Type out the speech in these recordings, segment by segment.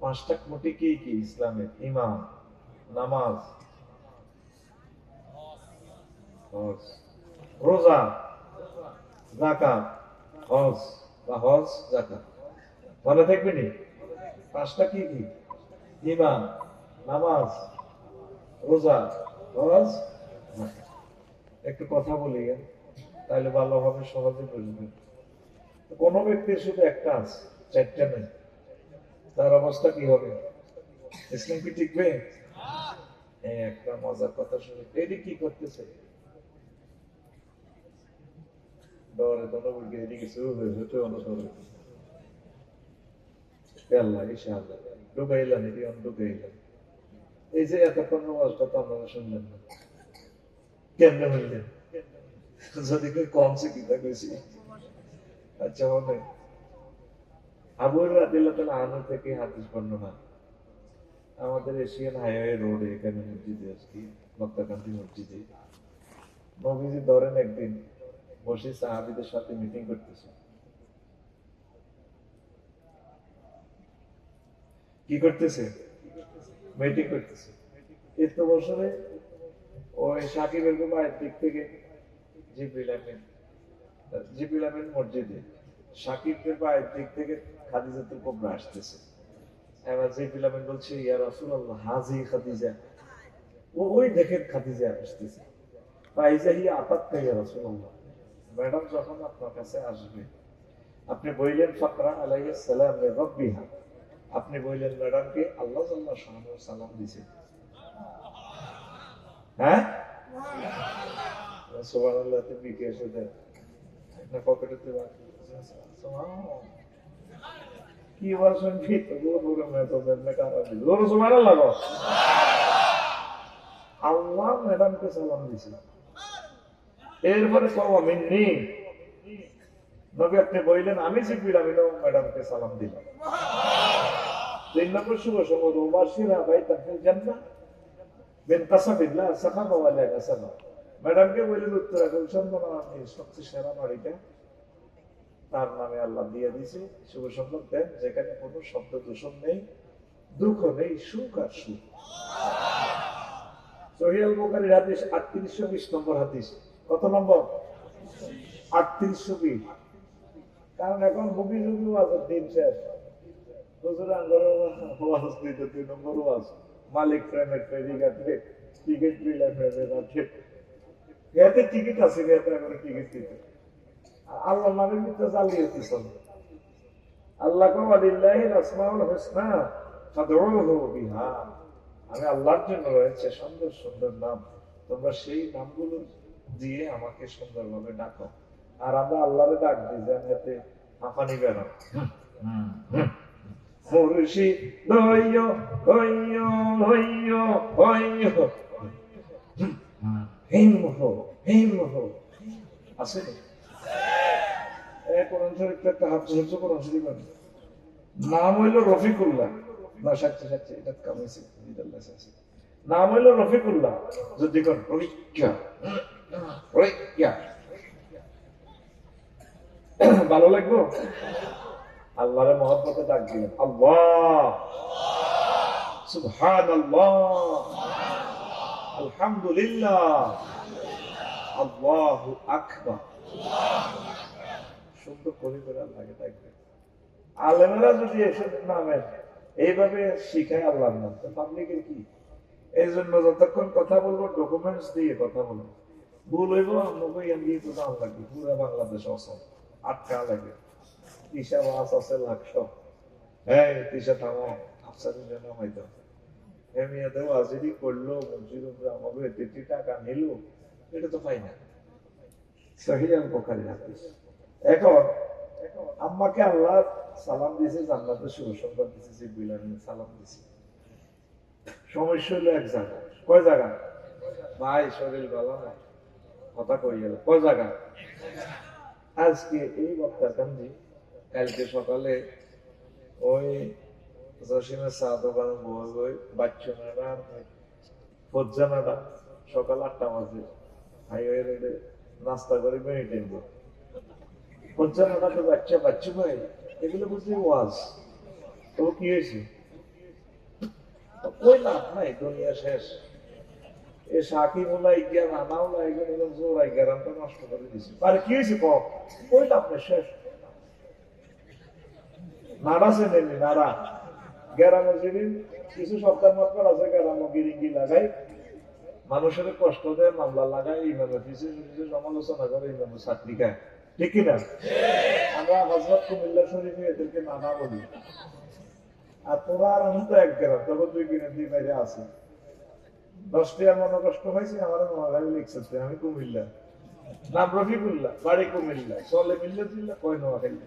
পাঁচটা খুঁটি কি কি ইসলামের? ইমান, নামাজ, হজ, রোজা, যাকাত, হজ বা হজ যাকাত। মনে থাকবে নি? পাঁচটা কি কি? ইমান, নামাজ, রোজা, হজ, যাকাত। একটু কথা বলি তাহলে ভালোভাবে সহজে বুঝবেন। কোন ব্যক্তির শুধু একটা আছে, চারটা নেই, তার অবস্থা কি হবে? ইসলাম কি টিকবে? একটা মজার কথা শুনে এটি কি করতেছে? ডরে তো নবীকে এদিকে শুরু হয়ে হতে অনুসরণ আল্লাহ ইনশাআল্লাহ ঢুকাইলেন, এটি ঢুকাইলেন। এই যে এতক্ষণ নামাজটা তো আপনারা শুনলেন না, কেমনে হইলেন? যদি কেউ কমছে কি তা কইছি। আচ্ছা মনে আবু রাদিয়াল্লাহু তাআলা আনহু থেকে হাদিস বর্ণনা, আমাদের এশিয়ান হাইওয়ে রোডে এখানে মসজিদে আজকে মক্কাকান্তি মসজিদে নবীজি ধরেন একদিন বসে সাহাবীদের সাথে মিটিং করতেছে। কি করতেছে? মিটিং করতেছে। এত বছরে ওই সাকিবের বাড়ির দিক থেকে জিবরিল আমিন মসজিদে সাকিবের বাড়ির দিক থেকে খাদিজাতুল কুবরা আসতেছে। এবার জিবরিল আমিন বলছে, ইয়া রাসূলুল্লাহ হাজি খাদিজা, ওই দেখেন খাদিজা আসতেছে। ফাইজা হিয়া আতাতকা ইয়া রাসূলুল্লাহ, ম্যাডাম যখন আপনার কাছে আসবে আপনি বললেন ফাকরা আলাইহিস সালাম লির রাব্বিহা, আপনি বললেন ম্যাডামকে আল্লাহ জাল্লাহ শানুহু সালাম দিয়েছে। হ্যাঁ সুবহানাল্লাহ। তুমি কি এসে দেন না পকেটে কি বলছেন? ঠিক সুবহানাল্লাহ। আল্লাহ ম্যাডামকে সালাম দিয়েছে। এরপরে মিন্নি নবী আপনি বললেন আমি জিবরিল আমিনও ম্যাডামকে সালাম দিলাম। 3 নম্বর শুভ সময় ওবাসিরা বাইতান ফিল জান্নাহ বিন কাসাবিল্লাহ সাহাবা ওয়ালা কাসাবা, ম্যাডামকে বললেন উত্তরা গুলশান বনানী সবচেয়ে সেরা বাড়িটা তার নামে আল্লাহ দিয়ে দিয়েছে। শুভ সংবাদ দেন যেখানে কোনো শব্দ দূষণ নেই, দুঃখ নেই, সুখ আর সুখ। সহিহ আল বুখারীর হাদিস 3820 নম্বর হাদিস। কত নম্বর? 3820। কারণ এখন বুকি যুগি আছে, দিন শেষ। হুজুর আঙ্গরে ওয়াজ দিতে 2 নম্বর ওয়াজ, মালিক প্রেমের প্রেদিকাতে টিকিট দিলে প্রেমের আছে। এতে টিকিট আছে, এতে করে টিকিট দিতে আল্লাহ নামের ভিতরে জালিয়াতি চলে। আল্লাহ কো ওয়ালিল্লাহিল আসমাউল হুসনা ফাদউহু বিহা, আমি আল্লাহর জন্য রয়েছে সুন্দর সুন্দর নাম, তোমরা সেই নামগুলো দিয়ে আমাকে সুন্দরভাবে ডাকো। আর আমরা আল্লাহরে ডাক দিই জান্নাতে হাঁপানি বের মুর্শিদ হইয়ো হইয়ো হইয়ো হইয়ো হিমহ হিমহ আছে কোরআন শরীফটা একটা হাত ধরছো, কোরআন শরীফ নাম হইল রফিকুল্লাহ। না সাচ্চা সাচ্চা এটা কামাইছে আছে, নাম হইল রফিকুল্লাহ। যদি কোন রফিকা রফিকা ভালো লাগলো। আল্লাহরে মহব্বতে ডাক দিলেন আল্লাহ, সুবহানাল্লাহ, আলহামদুলিল্লাহ, আল্লাহু আকবার। সুন্দর করে করে আল্লাহকে ডাকবে। আলেমেরা যদি এসব নামের এইভাবে শিখায় আল্লাহর নাম, তো পাবলিকের কি? এই জন্য যতক্ষণ কথা বলবো ডকুমেন্টস দিয়ে কথা বলবো। ভুল হইব আমাকে দিয়ে তো দাম লাগবে, পুরো বাংলাদেশ অসম আটকা লাগে। তিসা মাছ আছে লাখশো, হ্যাঁ তিসা থামো আফসারের জন্য হয়তো এমনিতেও হাজিরি করলো মসজিদ আমাকে এটি টাকা নিল, এটা তো পাই না। সহিহ আল বুখারীর হাদিস। এখন আম্মাকে আল্লাহ সালাম দিয়েছে, জান্নাতের শুভ সংবাদ দিয়েছে, জিবরিল আমিন সালাম দিয়েছে। সমস্যা হলো এক জায়গা। কয় জায়গা? ভাই শরীর ভালো না, কথা কই গেল কয় জায়গা? আজকে এই বক্তার কান্দি কালকে সকালে ওই জসিমের চা দোকানে বই বাচ্চানারা ফজ্জানারা সকাল 8টা বাজে হাইওয়ে রোডে নাস্তা করে মেরিটেন করে ফজ্জানারা তো বাচ্চা বাচ্চু ভাই এগুলো বুঝলি ওয়াজ। তো কি হয়েছে? কই লাভ নাই, দুনিয়া শেষ। এ সাকিব ওলাই গিয়া নানাও লাগে এরকম জোড়াই গ্যারামটা নষ্ট করে দিছে। আরে কি হয়েছে কই লাভ নাই, শেষ। নাড়া চেনেনি, নাড়া গ্যারামো যেদিন কিছু সপ্তাহ মাত্র আছে, গ্যারামো গিরিঙ্গি লাগাই, মানুষের কষ্ট দেয়, মামলা লাগায়, ইমামের পিছিয়ে সমালোচনা করে, ইমামের চাকরি খায়, ঠিক কিনা? আমরা হযরত কুমিল্লা শরীফে এদেরকে নানা বলি। আর তোরা আর আমি তো এক গ্রাম, তখন 2 কিনে 2 বাইরে আছে। 10 টাকার মনে কষ্ট হয়েছে আমার, মনে লিখছে আমি কুমিল্লা, নাম রফিকুল্লাহ, বাড়ি কুমিল্লা, চলে মিল্লা চিল্লা, কয় নোয়াখালী।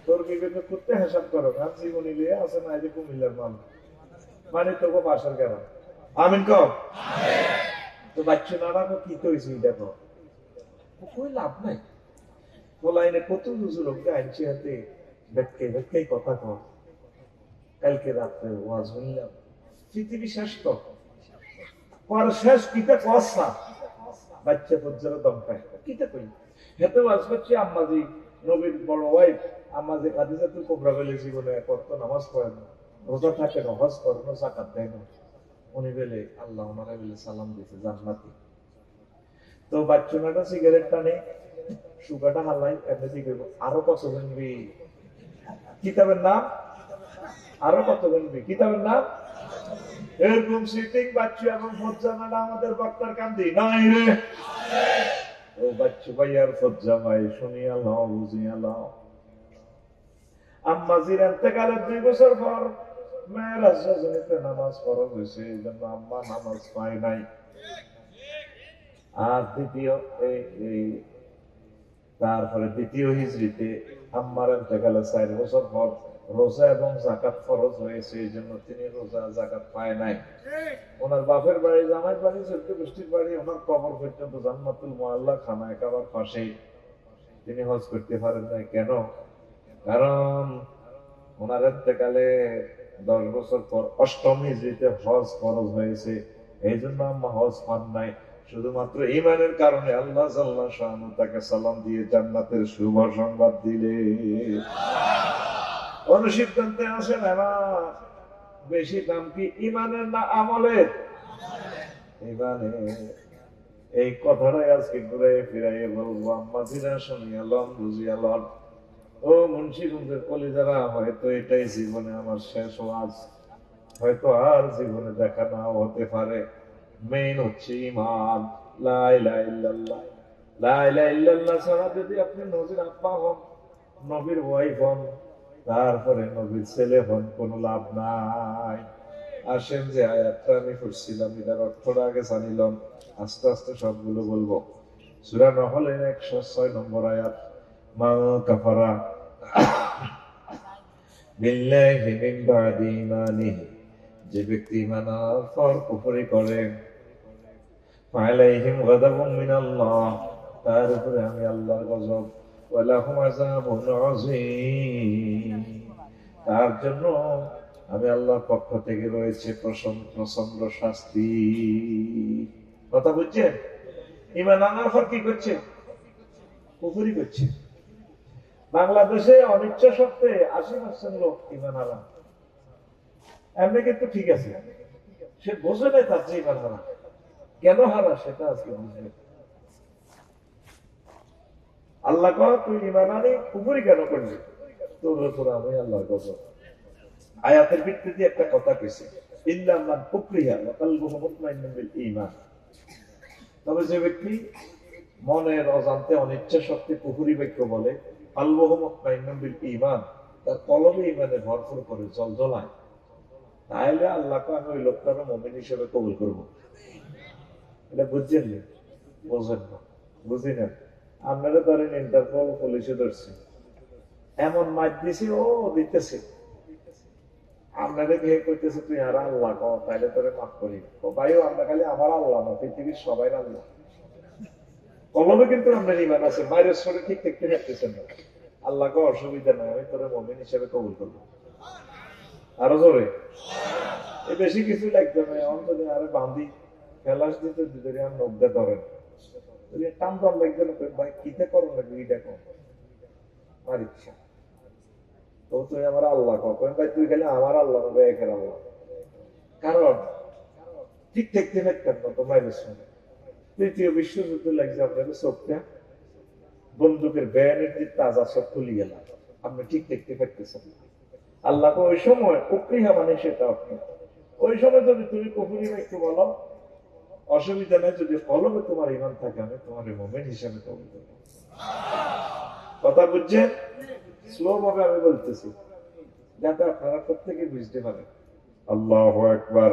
তোর বিবেক করতে হিসাব করো, আর জীবনী লিয়ে আছে না, এই যে কুমিল্লার মানুষ মানে তোকে পাশের গ্রাম। আমিন কম। তো বাচ্চা নানা কি তৈছি দেখো, কই লাভ নাই। পোলাইনে কত লোককে আনছি হাতে, ব্যাখ্যাই কথা কর। কালকে রাত্রে ওয়াজ শুনলাম, পৃথিবী শেষ তো পর শেষ কিতা কসা, বাচ্চা পর্যায়ে দম পায় কিতা কই। হেতে ওয়াজ করছি আম্মাজি নবীর বড় ওয়াইফ আম্মাজি খাদিজাতুল কুবরা বলে জীবনে করতো, নামাজ পড়ে না, রোজা থাকে না, হজ করে না, যাকাত দেয় না। উনি বলে আল্লাহ ওনারা বলে সালাম দিতে জান্নাতি। তো বাচ্চাটা সিগারেট টানে, সুগাটা হালাই, এমনি দিকে আরো কত গুনবি, কিতাবের নাম আরো কত গুনবি, কিতাবের নাম। এরকম সিটিং বাচ্চা এবং ফজ্জামাটা আমাদের বক্তার কান্দি নাই রে। ও বাচ্চা ভাইয়ার ফজ্জামাই শুনিয়া লও, বুঝিয়া লও। আম্মাজির ইন্তেকালের 2 বছর পর মেরাজ রজনীতে নামাজ ফরজ হয়েছে, এই জন্য আম্মা নামাজ পায় নাই। আর তারপরে দ্বিতীয় হিজরিতে আম্মার ইন্তেকালের 4 বছর পর রোজা এবং যাকাত ফরজ হয়েছে, এই জন্য তিনি রোজা যাকাত পায় নাই। ওনার বাপের বাড়ি, জামাই বাড়ি, চোদ্দ গোষ্ঠীর বাড়ি, ওনার কবর পর্যন্ত জান্নাতুল মুআল্লা খানা একেবারে পাশে। তিনি হজ করতে পারেন নাই, কেন? কারণ ওনার ইন্তেকালে 10 বছর পর 8ম হিজরিতে হজ ফরজ হয়েছে, এই জন্য আম্মা হজ পান নাই। শুধুমাত্র ঈমানের কারণে আল্লাহ জাল্লা শাআনহু তাকে সালাম দিয়ে জান্নাতের শুভ সংবাদ দিলে। অনুসিদ্ধান্তে আসেন আমার বেশি দাম কি ঈমানের না আমলের? ঈমানের। এই কথাটাই আজকে ঘুরে ফিরাইয়ে বলবো, আম্মাজিরা শুনিয়া লন, বুঝিয়া লন। ও মুন্সিগঞ্জের কলিজারা, হয়তো এটাই জীবনে আমার শেষ ওয়াজ, হয়তো আর জীবনে দেখা নাও হতে পারে। মেইন হচ্ছে ঈমান, লা ইলাহা ইল্লাল্লাহ। লা ইলাহা ইল্লাল্লাহ ছাড়া যদি আপনি নবীর আব্বা হন, নবীর ওয়াইফ হন, তারপরে নবীর ছেলে হন, কোনো লাভ নাই। আসেন যে আয়াতটা আমি পড়ছিলাম, এটার অর্থটা আগে জানিলাম, আস্তে আস্তে সবগুলো বলবো। সূরা নহলের 106 নম্বর আয়াত, মা কাফারা বিল্লাহি মিন বাদি ঈমানিহি, যে ব্যক্তি ঈমান আনার পর কুফরি করে, ফালাইহিম গাযাবুম মিনাল্লাহ, তার উপরে আমি আল্লাহর গজব, ওয়া লাহুম আযাবুন আযীম, তার জন্য আমি আল্লাহর পক্ষ থেকে রয়েছে প্রচন্ড শাস্তি। কথা বুঝছেন? ঈমান আনার পর কি করছে? কুফরি করছে। বাংলাদেশে অনিচ্ছা সত্ত্বে 80% লোক ঈমান হারা। এমনি কিন্তু ঠিক আছে, সে বোঝে নাই তার যে ঈমান হারা কেন হারা, সেটা আজকে বুঝবে। আল্লাহ কহ, তুই ঈমান আনি কুফরি কেন করলি? তোর উপর আমি আল্লাহর গজব। আয়াতের ভিত্তিতে একটা কথা কইছে, ইল্লা মান কুফরিহা ওয়া কলবুহু মুতমাইন্নুন বিল ঈমান। তবে যে ব্যক্তি মনের অজান্তে অনিচ্ছা সত্ত্বে কুফরি বাক্য বলে, কলবুহু মুতমাইন্নুন বিল ঈমান, তার কলবে ঈমানে ভরপুর করে জ্বলজ্বলায়, তাহলে আল্লাহকে আমি ওই লোকটাকে মুমিন হিসেবে কবুল করব। এটা বুঝছেন? বোঝেন না, বুঝি না। আপনারা ধরেন ইন্টারপোল পুলিশে ধরছে, এমন মাইর দিছে, ও দিতেছে, আপনাদের বিয়ে করতেছে, তুই আর আল্লাহ কও, তাইলে তোরে মাফ করি। ভাইও আমরা খালি আমার আল্লাহ না, পৃথিবীর সবাই আল্লাহ। কলমে কিন্তু আপনার ঈমান আছে, বাইরের শরীর ঠিক দেখতে থাকতেছেন না। আল্লাহ কও অসুবিধা নাই, আমি তোরে মুমিন হিসেবে কবুল করবো। আরো জোরে, এই বেশি কিছু লাগবে না, অন্তত আরে বান্ধি খেলাস দিতে দিতে আর নব্দে ধরেন, টান টান লাগবে না, ভাই কিতে করো লাগবে, এই দেখো আমার ইচ্ছা। তো তুই আমার আল্লাহ কর, ভাই তুই খালি আমার আল্লাহ নবে, একের আল্লাহ। কারণ ঠিক দেখতে পারতেন না তোমার সময়। তৃতীয় বিশ্বযুদ্ধ লাগছে আপনার চোখটা, বন্দুকের ব্যানের যে তাজা সব খুলে গেলাম, আপনি ঠিক দেখতে পারতেছেন। আল্লাহকে ওই সময় প্রক্রিয়া মানে সেটা আপনি ওই সময় যদি তুমি কুফুরি একটু বলো, অসুবিধা নেই, যদি কলমে তোমার ইমান থাকে আমি তোমার মোমেন্ট হিসাবে কবুল করব। কথা বুঝছেন? স্লো ভাবে আমি বলতেছি যাতে আপনারা প্রত্যেকে বুঝতে পারেন। আল্লাহু আকবার।